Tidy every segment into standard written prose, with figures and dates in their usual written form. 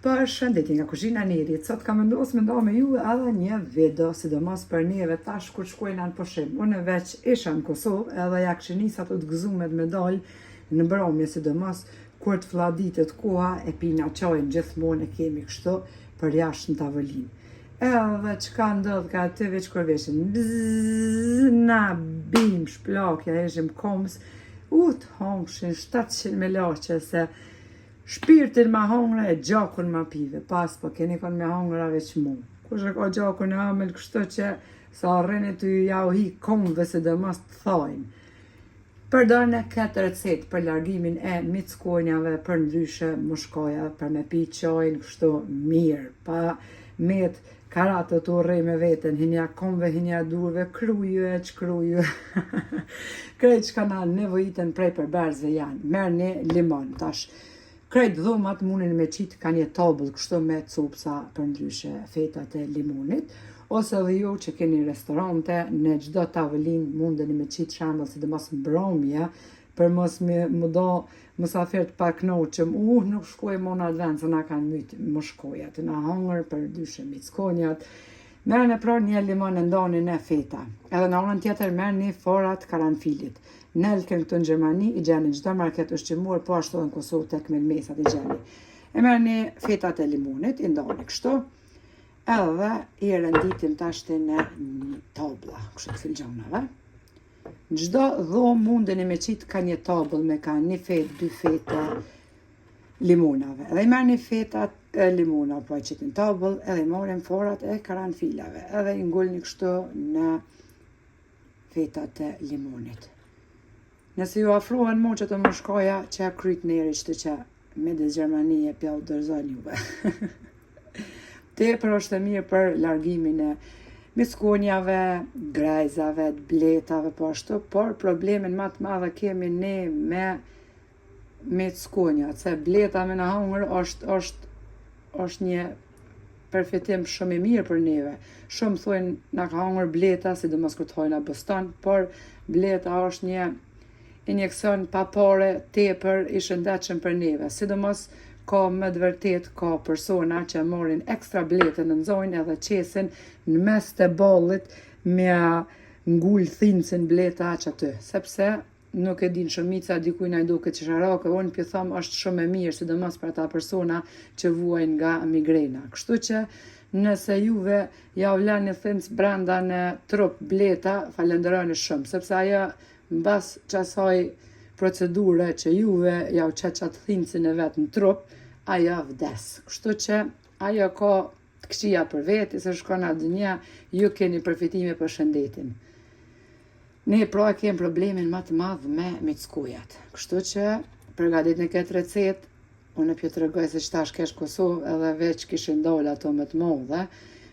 Për shëndetje nga kuzhina Nerit, sot kam vendosur me nda me ju edhe një video, sidomos për neve tash kur shkojna në pushim. Unë veç isha në Kosovë edhe ja kisha nis ato të gëzumet me dal në mbrëmje, sidomos kur të flladitet koha e pina çajin gjithmonë e kemi kështu për jashtë në tavolinë. Edhe çka ndodh ka aty veç kur veshin na bim shplakja ishim koms të hongshin 700 me laçe se shpirtin ma hongre e gjakun ma pive, pas po keni kon me hongra veç mu. Kush e ka gjakun e amel kështu që sa rreni të ja u hi komve se dhe mas të thajnë. Përdojnë e këtë recet për largimin e mickonjave për ndryshe mushkoja, për me pi qajnë kështu mirë, pa met karatë të urrej me veten, hinja komve, hinja durve, kruju e qkruju. Krejt që kanë nevojitën prej për berzve janë, merë një limon, tash. Krejt dhomat munin me qitë ka një tabull kështu me cupsa për ndryshe fetat e limonit, ose dhe ju që keni restorante, në gjdo tavolin mundeni me qitë shambëll si dhe mos mbromja, për mos më do mësafert pak noqëm, nuk shkoj mo në advent, se na kanë mytë më shkoja, të na hongër për ndryshe mickonjat. Merën e pra një limon e ndonin e feta, edhe në anën tjetër merën një forat karanfilit. Nelken këtu në Gjermani i gjeni çdo market ushqimor, po ashtu edhe në Kosovë tek melmesat i gjeni. E merrni fetat e limonit, i ndani kështu, edhe i renditin tashti në një tabla, kështu të filxhanave. Çdo dhomë mundeni me qitë ka një tabull me ka një fet, dy feta limonave. Edhe i merrni fetat e limona, pra i qitin tabull, edhe i marrin forat e karanfilave, edhe i ngulni kështu në fetat e limonit. Nëse ju afrohen moqët të mushkoja që a kryt neri qëtë që Medes Gjermanie pja u dërzon juve. Tepër është e mirë për largimin e mickonjave, grejzave, bletave, po ashtu, por problemin ma të madhe kemi ne me mickonjat, se bleta me në hongër është një përfitim shumë i mirë për neve. Shumë thojnë na ka hongër bleta, sidomos kur të hojna bostan, por bleta është një injekcion pa pare tepër i shëndetshëm për neve. Sidomos ka me të vërtet ka persona që morin ekstra bletën në nxojnë edhe qesin në mes të bollit me ngull thincin bleta aq aty. Sepse nuk e din shumica dikujna i duket qesharake, unë pjë thom është shumë e mirë, sidomos për ata persona që vuajnë nga migrena. Kështu që nëse juve ja u lani një thinc brenda në trup bleta, falenderoni shumë, sepse ajo mbas qasaj procedure që juve ja u qetë qatë thincin e vetë në trup, ajo vdes. Kështu që ajo ka të këqia për veti, se shkon atë dënja, ju keni përfitime për shëndetin. Ne pra kemi problemin më të madh me mickujat. Kështu që përgatit në këtë recet, unë pjo të regoj se qëtash kesh Kosovë edhe veç kishin dole ato me të modhe,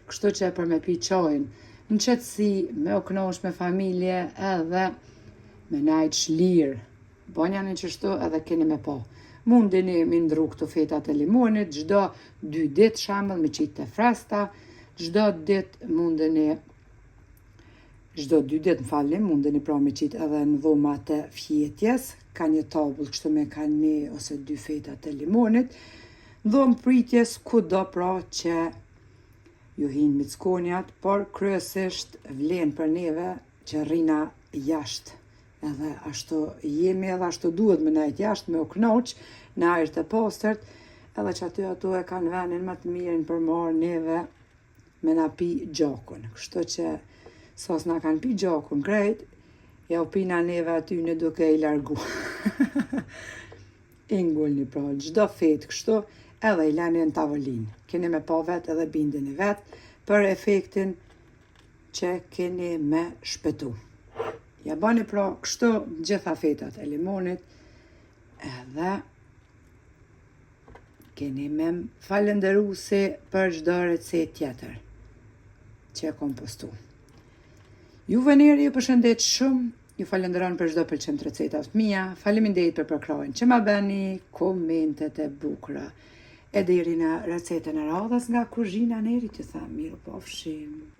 kështu që për me pi qajnë në qetësi, me u knosh me familje edhe me najt shlirë. Banja në qështu edhe keni me po. Mundeni me ndru këto fetat e limonit, gjdo 2 ditë shambëll me qitë të fresta, gjdo 2 ditë mundeni pra me qitë edhe në dhomat e fjetjes, ka një tabull kështu me ka 1 ose 2 fetat e limonit, dhomë pritjes ku do pra që ju hinë mickonjat, por kryesisht vlen për neve që rrina jashtë. Edhe ashtu jemi edhe ashtu duhet me najt jashtë me u knoq në ajër të postërt, edhe që aty ato e kanë venin më të mirën për marë neve me na pi gjakun. Kështu që sos na kanë pi gjakun krejt, ja u pina neve aty në duke i largu. Ingulni pra, gjdo fet kështu, edhe i lani në tavolin. Keni me pa vet edhe bindeni vet për efektin që keni me shpetu. Ja bani pra kështu gjitha fetat e limonit, edhe keni me falenderu se për çdo recet tjetër që e kom postu. Juve neri ju përshëndet shumë, ju falenderon për çdo pëlqim të recetat mia, faleminderit për përkrahjen që ma bëni, komentet e bukura. E deri në recetën e radhës nga kuzhina Nerit, ju them miru pafshim.